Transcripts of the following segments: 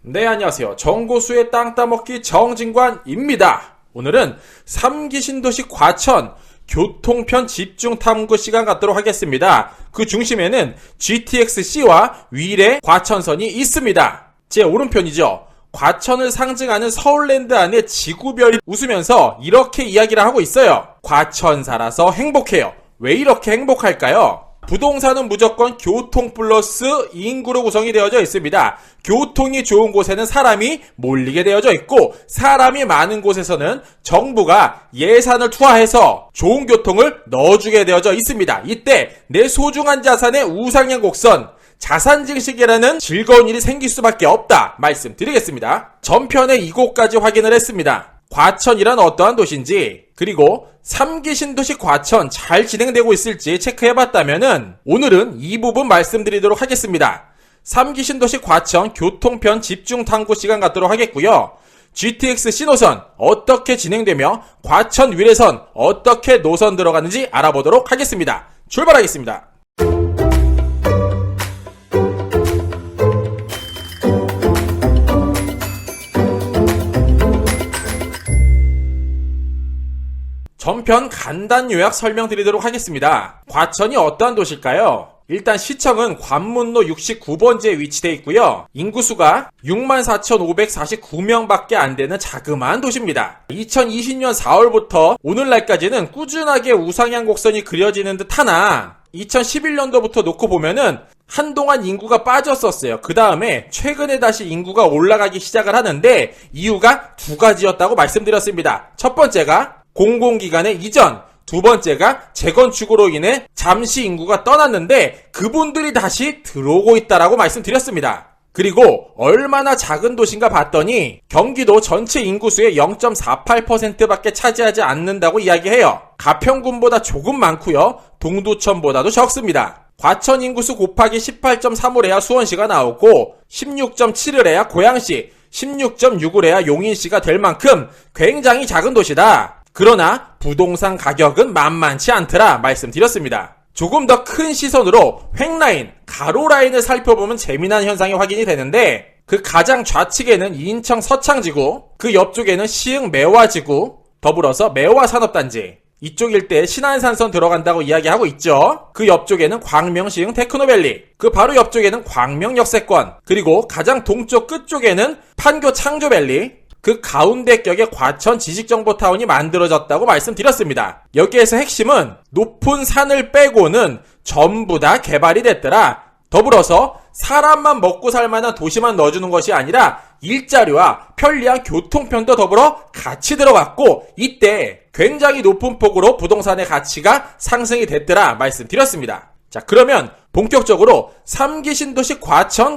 네, 안녕하세요. 정고수의 땅 따먹기 정진관입니다. 오늘은 3기 신도시 과천 교통편 집중 탐구 시간 갖도록 하겠습니다. 그 중심에는 GTX-C와 위례 과천선이 있습니다. 제 오른편이죠. 과천을 상징하는 서울랜드 안에 지구별이 웃으면서 이렇게 이야기를 하고 있어요. 과천 살아서 행복해요. 왜 이렇게 행복할까요? 부동산은 무조건 교통 플러스 인구로 구성이 되어져 있습니다. 교통이 좋은 곳에는 사람이 몰리게 되어져 있고, 사람이 많은 곳에서는 정부가 예산을 투하해서 좋은 교통을 넣어주게 되어져 있습니다. 이때 내 소중한 자산의 우상향 곡선, 자산 증식이라는 즐거운 일이 생길 수밖에 없다 말씀드리겠습니다. 전편에 이곳까지 확인을 했습니다. 과천이란 어떠한 도시인지, 그리고 3기 신도시 과천 잘 진행되고 있을지 체크해봤다면은 오늘은 이 부분 말씀드리도록 하겠습니다. 3기 신도시 과천 교통편 집중 탐구 시간 갖도록 하겠고요. GTX-C 노선 어떻게 진행되며 과천 위례선 어떻게 노선 들어가는지 알아보도록 하겠습니다. 출발하겠습니다. 전편 간단 요약 설명드리도록 하겠습니다. 과천이 어떠한 도시일까요? 일단 시청은 관문로 69번지에 위치되어 있고요. 인구수가 64,549명밖에 안 되는 자그마한 도시입니다. 2020년 4월부터 오늘날까지는 꾸준하게 우상향 곡선이 그려지는 듯 하나 2011년도부터 놓고 보면은 한동안 인구가 빠졌었어요. 그 다음에 최근에 다시 인구가 올라가기 시작을 하는데 이유가 두 가지였다고 말씀드렸습니다. 첫 번째가 공공기관의 이전, 두 번째가 재건축으로 인해 잠시 인구가 떠났는데 그분들이 다시 들어오고 있다라고 말씀드렸습니다. 그리고 얼마나 작은 도시인가 봤더니 경기도 전체 인구수의 0.48%밖에 차지하지 않는다고 이야기해요. 가평군보다 조금 많고요. 동두천보다도 적습니다. 과천 인구수 곱하기 18.3을 해야 수원시가 나오고 16.7을 해야 고양시, 16.6을 해야 용인시가 될 만큼 굉장히 작은 도시다. 그러나 부동산 가격은 만만치 않더라 말씀드렸습니다. 조금 더 큰 시선으로 횡라인, 가로라인을 살펴보면 재미난 현상이 확인이 되는데 그 가장 좌측에는 인천 서창지구, 그 옆쪽에는 시흥 매화지구, 더불어서 매화산업단지, 이쪽 일대에 신안산선 들어간다고 이야기하고 있죠. 그 옆쪽에는 광명 시흥 테크노밸리, 그 바로 옆쪽에는 광명 역세권, 그리고 가장 동쪽 끝쪽에는 판교 창조밸리, 그 가운데 격에 과천 지식정보타운이 만들어졌다고 말씀드렸습니다. 여기에서 핵심은 높은 산을 빼고는 전부 다 개발이 됐더라. 더불어서 사람만 먹고 살만한 도시만 넣어주는 것이 아니라 일자리와 편리한 교통편도 더불어 같이 들어갔고, 이때 굉장히 높은 폭으로 부동산의 가치가 상승이 됐더라 말씀드렸습니다. 자, 그러면 본격적으로 3기 신도시 과천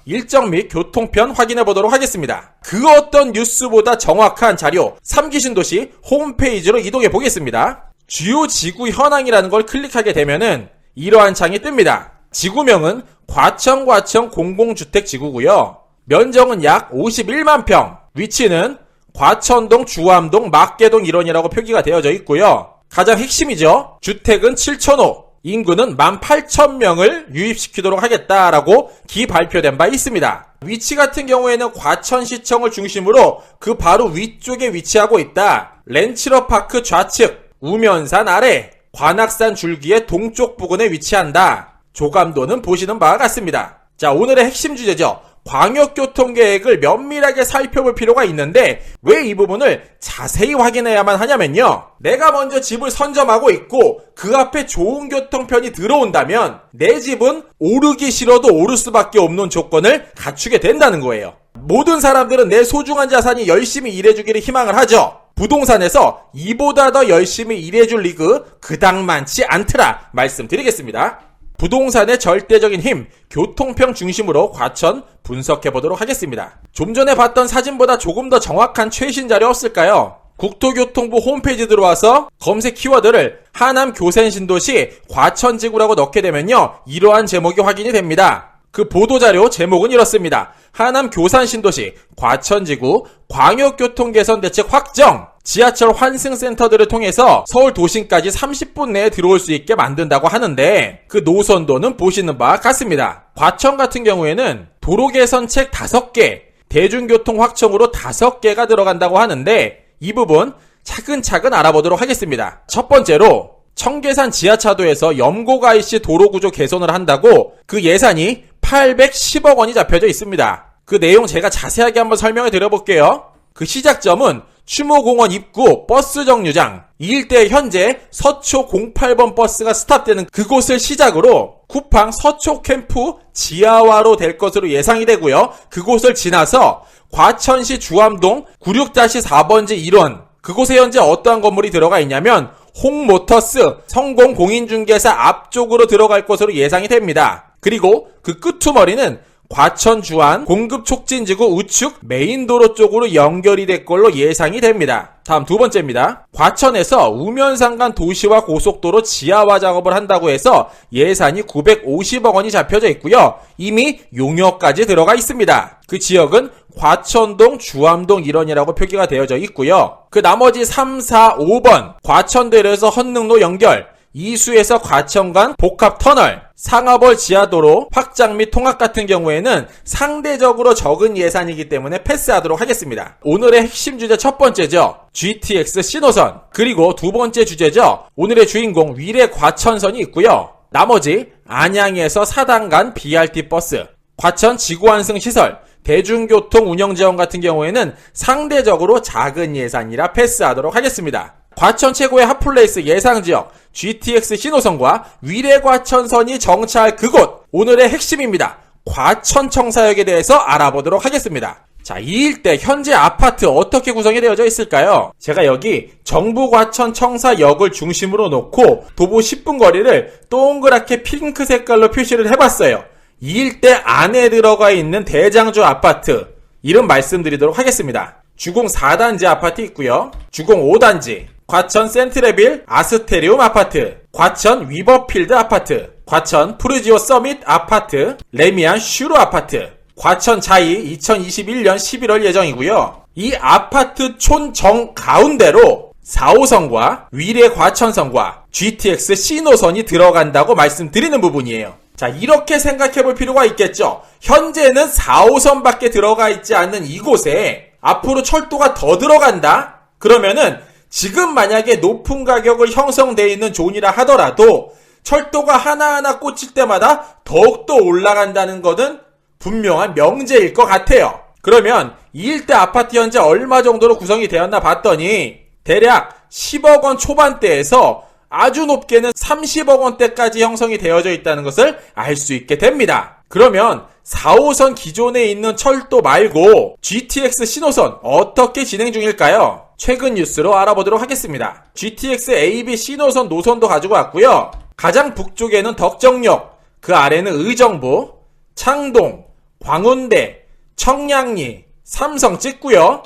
일정 및 교통편 확인해 보도록 하겠습니다. 그 어떤 뉴스보다 정확한 자료 3기 신도시 홈페이지로 이동해 보겠습니다. 주요 지구 현황이라는 걸 클릭하게 되면은 이러한 창이 뜹니다. 지구명은 과천 공공주택 지구고요. 면적은 약 51만 평, 위치는 과천동, 주암동, 막계동 일원이라고 표기가 되어져 있고요. 가장 핵심이죠. 주택은 7,000호, 인구는 18,000명을 유입시키도록 하겠다라고 기발표된 바 있습니다. 위치 같은 경우에는 과천시청을 중심으로 그 바로 위쪽에 위치하고 있다. 렌치러파크 좌측, 우면산 아래, 관악산 줄기의 동쪽 부근에 위치한다. 조감도는 보시는 바와 같습니다. 자, 오늘의 핵심 주제죠. 광역교통계획을 면밀하게 살펴볼 필요가 있는데 왜 이 부분을 자세히 확인해야만 하냐면요. 내가 먼저 집을 선점하고 있고 그 앞에 좋은 교통편이 들어온다면 내 집은 오르기 싫어도 오를 수밖에 없는 조건을 갖추게 된다는 거예요. 모든 사람들은 내 소중한 자산이 열심히 일해주기를 희망을 하죠. 부동산에서 이보다 더 열심히 일해줄 리그 그닥 많지 않더라 말씀드리겠습니다. 부동산의 절대적인 힘, 교통편 중심으로 과천 분석해보도록 하겠습니다. 좀 전에 봤던 사진보다 조금 더 정확한 최신 자료 없을까요? 국토교통부 홈페이지 들어와서 검색 키워드를 하남 교센신도시 과천지구라고 넣게 되면요, 이러한 제목이 확인이 됩니다. 그 보도자료 제목은 이렇습니다. 하남 교산신도시 과천지구 광역교통개선 대책 확정, 지하철 환승센터들을 통해서 서울 도심까지 30분 내에 들어올 수 있게 만든다고 하는데 그 노선도는 보시는 바와 같습니다. 과천 같은 경우에는 도로개선책 5개, 대중교통 확충으로 5개가 들어간다고 하는데 이 부분 차근차근 알아보도록 하겠습니다. 첫 번째로 청계산 지하차도에서 염곡IC 도로구조 개선을 한다고 그 예산이 810억 원이 잡혀져 있습니다. 그 내용 제가 자세하게 한번 설명해 드려볼게요. 그 시작점은 추모공원 입구 버스 정류장, 이 일대에 현재 서초 08번 버스가 스탑되는 그곳을 시작으로 쿠팡 서초 캠프 지하화로 될 것으로 예상이 되고요. 그곳을 지나서 과천시 주암동 96-4번지 1원, 그곳에 현재 어떠한 건물이 들어가 있냐면 홍모터스 성공공인중개사 앞쪽으로 들어갈 것으로 예상이 됩니다. 그리고 그 끄트머리는 과천 주안 공급촉진지구 우측 메인도로 쪽으로 연결이 될 걸로 예상이 됩니다. 다음 두 번째입니다. 과천에서 우면산 도시화 고속도로 지하화 작업을 한다고 해서 예산이 950억 원이 잡혀져 있고요. 이미 용역까지 들어가 있습니다. 그 지역은 과천동, 주암동 일원이라고 표기가 되어져 있고요. 그 나머지 3, 4, 5번 과천대로에서 헌능로 연결, 이수에서 과천간 복합터널, 상하벌 지하도로 확장 및 통합 같은 경우에는 상대적으로 적은 예산이기 때문에 패스하도록 하겠습니다. 오늘의 핵심 주제 첫 번째죠. GTX 신호선. 그리고 두 번째 주제죠. 오늘의 주인공 위례 과천선이 있고요. 나머지 안양에서 사당간 BRT 버스, 과천 지구환승 시설, 대중교통 운영 지원 같은 경우에는 상대적으로 작은 예산이라 패스하도록 하겠습니다. 과천 최고의 핫플레이스 예상지역 GTX 신호선과 위례과천선이 정차할 그곳, 오늘의 핵심입니다. 과천청사역에 대해서 알아보도록 하겠습니다. 자, 이 일대 현재 아파트 어떻게 구성이 되어져 있을까요? 제가 여기 정부과천청사역을 중심으로 놓고 도보 10분 거리를 동그랗게 핑크 색깔로 표시를 해봤어요. 이 일대 안에 들어가 있는 대장주 아파트 이름 말씀드리도록 하겠습니다. 주공 4단지 아파트 있고요. 주공 5단지 과천 센트레빌 아스테리움 아파트, 과천 위버필드 아파트, 과천 푸르지오 서밋 아파트, 레미안 슈루 아파트, 과천 자이 2021년 11월 예정이고요. 이 아파트 촌 정가운데로 4호선과 위례 과천선과 GTX 신호선이 들어간다고 말씀드리는 부분이에요. 자, 이렇게 생각해 볼 필요가 있겠죠. 현재는 4호선밖에 들어가 있지 않는 이곳에 앞으로 철도가 더 들어간다? 그러면은 지금 만약에 높은 가격을 형성되어 있는 존이라 하더라도 철도가 하나하나 꽂힐 때마다 더욱더 올라간다는 것은 분명한 명제일 것 같아요. 그러면 이 일대 아파트 현재 얼마 정도로 구성이 되었나 봤더니 대략 10억 원 초반대에서 아주 높게는 30억 원대까지 형성이 되어져 있다는 것을 알 수 있게 됩니다. 그러면 4호선 기존에 있는 철도 말고 GTX 신호선 어떻게 진행 중일까요? 최근 뉴스로 알아보도록 하겠습니다. GTX AB 신호선 노선도 가지고 왔고요. 가장 북쪽에는 덕정역, 그 아래는 의정부, 창동, 광운대, 청량리, 삼성 찍고요.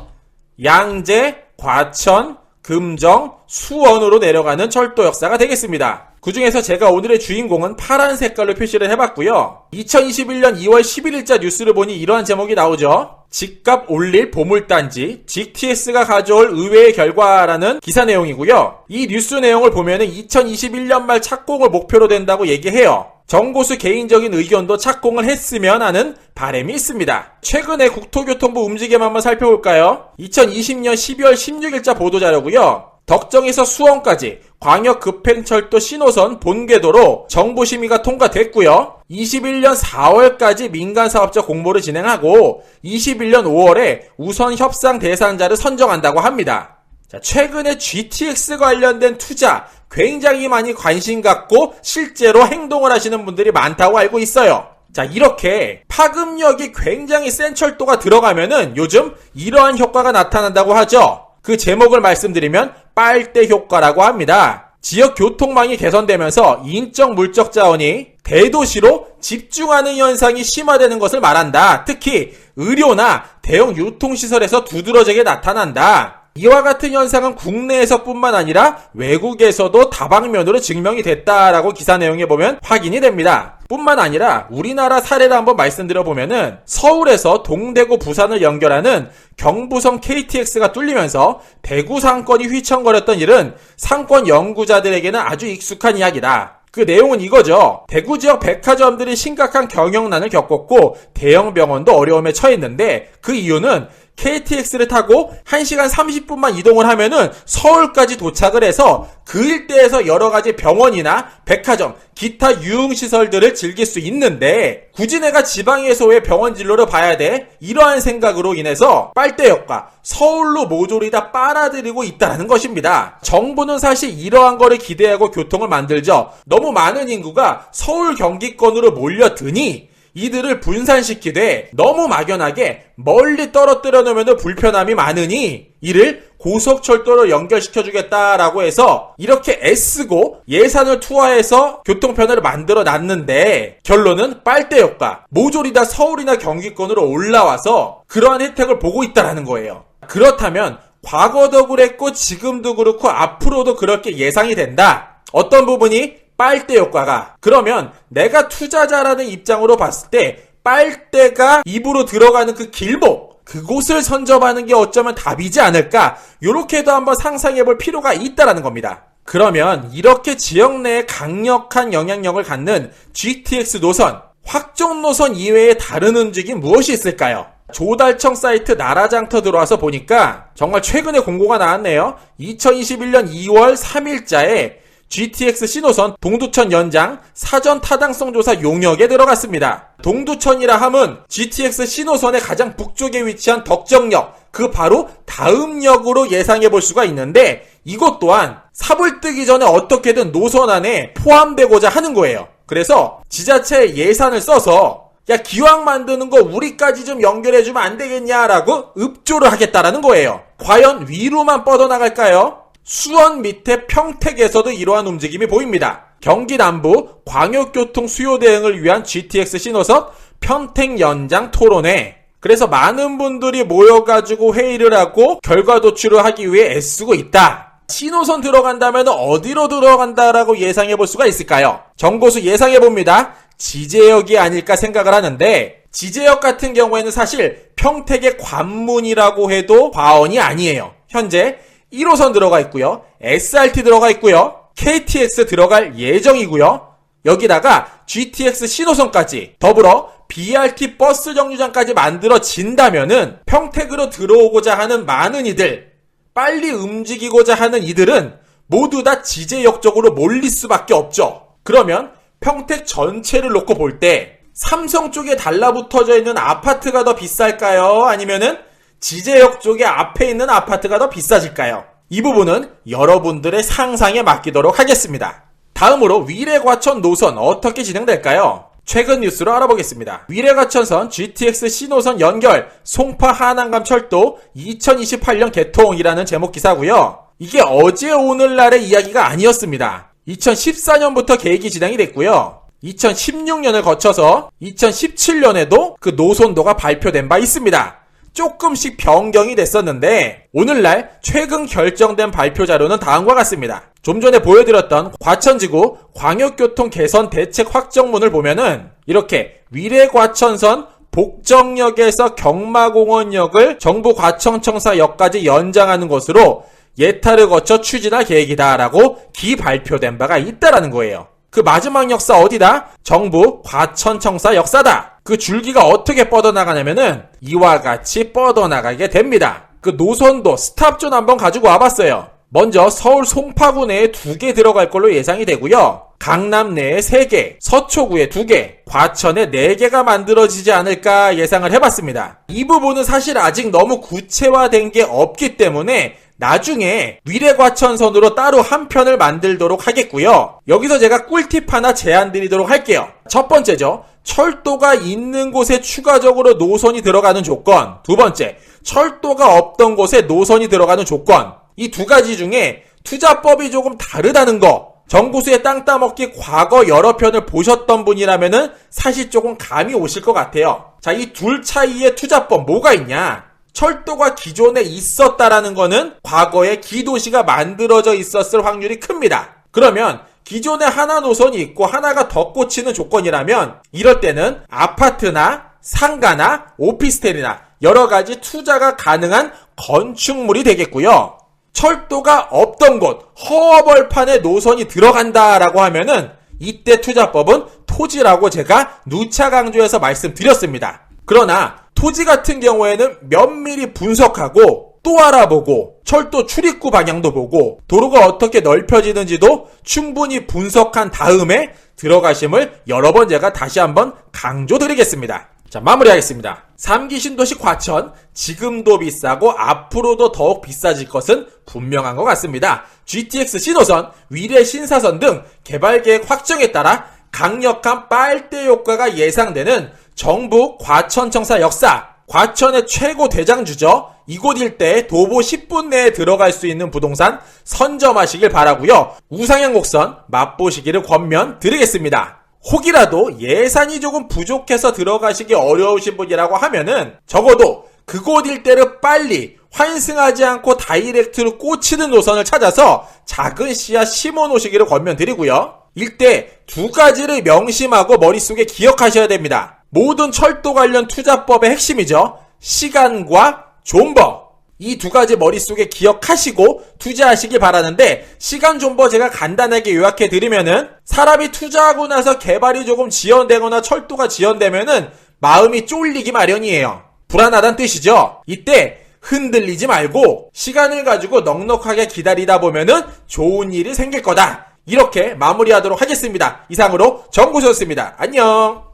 양재, 과천, 금정, 수원으로 내려가는 철도 역사가 되겠습니다. 그 중에서 제가 오늘의 주인공은 파란 색깔로 표시를 해봤고요. 2021년 2월 11일자 뉴스를 보니 이러한 제목이 나오죠. 집값 올릴 보물단지, GTS가 가져올 의외의 결과라는 기사 내용이고요. 이 뉴스 내용을 보면은 2021년 말 착공을 목표로 된다고 얘기해요. 정고수 개인적인 의견도 착공을 했으면 하는 바람이 있습니다. 최근에 국토교통부 움직임 한번 살펴볼까요? 2020년 12월 16일자 보도자료고요. 덕정에서 수원까지 광역급행철도 신호선 본궤도로 정부 심의가 통과됐고요. 21년 4월까지 민간사업자 공모를 진행하고 21년 5월에 우선 협상 대상자를 선정한다고 합니다. 자, 최근에 GTX 관련된 투자 굉장히 많이 관심 갖고 실제로 행동을 하시는 분들이 많다고 알고 있어요. 자, 이렇게 파급력이 굉장히 센 철도가 들어가면은 요즘 이러한 효과가 나타난다고 하죠. 그 제목을 말씀드리면 빨대 효과라고 합니다. 지역 교통망이 개선되면서 인적 물적 자원이 대도시로 집중하는 현상이 심화되는 것을 말한다. 특히 의료나 대형 유통시설에서 두드러지게 나타난다. 이와 같은 현상은 국내에서뿐만 아니라 외국에서도 다방면으로 증명이 됐다라고 기사 내용에 보면 확인이 됩니다. 뿐만 아니라 우리나라 사례를 한번 말씀드려보면은 서울에서 동대구 부산을 연결하는 경부선 KTX가 뚫리면서 대구 상권이 휘청거렸던 일은 상권 연구자들에게는 아주 익숙한 이야기다. 그 내용은 이거죠. 대구 지역 백화점들이 심각한 경영난을 겪었고 대형 병원도 어려움에 처했는데 그 이유는 KTX를 타고 1시간 30분만 이동을 하면은 서울까지 도착을 해서 그 일대에서 여러 가지 병원이나 백화점, 기타 유흥시설들을 즐길 수 있는데 굳이 내가 지방에서 왜 병원 진료를 봐야 돼? 이러한 생각으로 인해서 빨대역과 서울로 모조리 다 빨아들이고 있다는 것입니다. 정부는 사실 이러한 거를 기대하고 교통을 만들죠. 너무 많은 인구가 서울 경기권으로 몰려드니 이들을 분산시키되 너무 막연하게 멀리 떨어뜨려 놓으면 불편함이 많으니 이를 고속철도로 연결시켜주겠다라고 해서 이렇게 애쓰고 예산을 투하해서 교통편을 만들어 놨는데 결론은 빨대역과 모조리 다 서울이나 경기권으로 올라와서 그러한 혜택을 보고 있다는 거예요. 그렇다면 과거도 그랬고 지금도 그렇고 앞으로도 그렇게 예상이 된다. 어떤 부분이? 빨대 효과가. 그러면 내가 투자자라는 입장으로 봤을 때 빨대가 입으로 들어가는 그 길목, 그곳을 선점하는 게 어쩌면 답이지 않을까, 요렇게도 한번 상상해 볼 필요가 있다는 겁니다. 그러면 이렇게 지역 내에 강력한 영향력을 갖는 GTX 노선, 확정 노선 이외에 다른 움직임 무엇이 있을까요? 조달청 사이트 나라장터 들어와서 보니까 정말 최근에 공고가 나왔네요. 2021년 2월 3일자에 GTX 신호선 동두천 연장 사전 타당성 조사 용역에 들어갔습니다. 동두천이라 함은 GTX 신호선의 가장 북쪽에 위치한 덕정역, 그 바로 다음 역으로 예상해 볼 수가 있는데 이것 또한 삽을 뜨기 전에 어떻게든 노선 안에 포함되고자 하는 거예요. 그래서 지자체에 예산을 써서 야, 기왕 만드는 거 우리까지 좀 연결해주면 안 되겠냐라고 읍조를 하겠다라는 거예요. 과연 위로만 뻗어나갈까요? 수원 밑에 평택에서도 이러한 움직임이 보입니다. 경기 남부 광역교통 수요 대응을 위한 GTX 신호선 평택 연장 토론회. 그래서 많은 분들이 모여가지고 회의를 하고 결과 도출을 하기 위해 애쓰고 있다. 신호선 들어간다면 어디로 들어간다라고 예상해 볼 수가 있을까요? 정보수 예상해 봅니다. 지제역이 아닐까 생각을 하는데 지제역 같은 경우에는 사실 평택의 관문이라고 해도 과언이 아니에요. 현재 1호선 들어가 있고요. SRT 들어가 있고요. KTX 들어갈 예정이고요. 여기다가 GTX 신호선까지 더불어 BRT 버스 정류장까지 만들어진다면은 평택으로 들어오고자 하는 많은 이들, 빨리 움직이고자 하는 이들은 모두 다 지제역 쪽으로 몰릴 수밖에 없죠. 그러면 평택 전체를 놓고 볼 때 삼성 쪽에 달라붙어져 있는 아파트가 더 비쌀까요? 아니면은 지제역 쪽에 앞에 있는 아파트가 더 비싸질까요? 이 부분은 여러분들의 상상에 맡기도록 하겠습니다. 다음으로 위례과천 노선 어떻게 진행될까요? 최근 뉴스로 알아보겠습니다. 위례과천선 GTX 신호선 연결 송파 하남간 철도 2028년 개통이라는 제목 기사고요. 이게 어제 오늘날의 이야기가 아니었습니다. 2014년부터 계획이 진행이 됐고요. 2016년을 거쳐서 2017년에도 그 노선도가 발표된 바 있습니다. 조금씩 변경이 됐었는데 오늘날 최근 결정된 발표 자료는 다음과 같습니다. 좀 전에 보여드렸던 과천지구 광역교통 개선 대책 확정문을 보면은 이렇게 위례과천선 복정역에서 경마공원역을 정부 과천청사역까지 연장하는 것으로 예타를 거쳐 추진할 계획이다라고 기발표된 바가 있다라는 거예요. 그 마지막 역사 어디다? 정부 과천청사 역사다. 그 줄기가 어떻게 뻗어나가냐면은 이와 같이 뻗어나가게 됩니다. 그 노선도 스탑존 한번 가지고 와봤어요. 먼저 서울 송파구 내에 2개 들어갈 걸로 예상이 되고요. 강남 내에 3개, 서초구에 2개, 과천에 4개가 만들어지지 않을까 예상을 해봤습니다. 이 부분은 사실 아직 너무 구체화된 게 없기 때문에 나중에 위례과천선으로 따로 한 편을 만들도록 하겠고요. 여기서 제가 꿀팁 하나 제안 드리도록 할게요. 첫 번째죠. 철도가 있는 곳에 추가적으로 노선이 들어가는 조건. 두 번째, 철도가 없던 곳에 노선이 들어가는 조건. 이 2가지 중에 투자법이 조금 다르다는 거. 정보수의 땅 따먹기 과거 여러 편을 보셨던 분이라면은 사실 조금 감이 오실 것 같아요. 자, 이 둘 차이의 투자법 뭐가 있냐? 철도가 기존에 있었다라는 거는 과거에 기도시가 만들어져 있었을 확률이 큽니다. 그러면 기존에 하나 노선이 있고 하나가 더 꽂히는 조건이라면 이럴 때는 아파트나 상가나 오피스텔이나 여러 가지 투자가 가능한 건축물이 되겠고요. 철도가 없던 곳, 허벌판에 노선이 들어간다라고 하면은 이때 투자법은 토지라고 제가 누차 강조해서 말씀드렸습니다. 그러나 토지 같은 경우에는 면밀히 분석하고 또 알아보고 철도 출입구 방향도 보고 도로가 어떻게 넓혀지는지도 충분히 분석한 다음에 들어가심을 여러 번 제가 다시 한번 강조드리겠습니다. 자, 마무리하겠습니다. 3기 신도시 과천, 지금도 비싸고 앞으로도 더욱 비싸질 것은 분명한 것 같습니다. GTX 신호선, 위례 신사선 등 개발계획 확정에 따라 강력한 빨대 효과가 예상되는 정부 과천청사 역사, 과천의 최고 대장주죠. 이곳 일대에 도보 10분 내에 들어갈 수 있는 부동산 선점하시길 바라고요. 우상향 곡선 맛보시기를 권면드리겠습니다. 혹이라도 예산이 조금 부족해서 들어가시기 어려우신 분이라고 하면은 적어도 그곳 일대를 빨리 환승하지 않고 다이렉트로 꽂히는 노선을 찾아서 작은 씨앗 심어 놓으시기를 권면드리고요. 일대 두 가지를 명심하고 머릿속에 기억하셔야 됩니다. 모든 철도 관련 투자법의 핵심이죠. 시간과 존버. 이 두 가지 머릿속에 기억하시고 투자하시기 바라는데, 시간 존버 제가 간단하게 요약해 드리면은 사람이 투자하고 나서 개발이 조금 지연되거나 철도가 지연되면은 마음이 쫄리기 마련이에요. 불안하다는 뜻이죠. 이때 흔들리지 말고 시간을 가지고 넉넉하게 기다리다 보면은 좋은 일이 생길 거다. 이렇게 마무리하도록 하겠습니다. 이상으로 정구수였습니다. 안녕.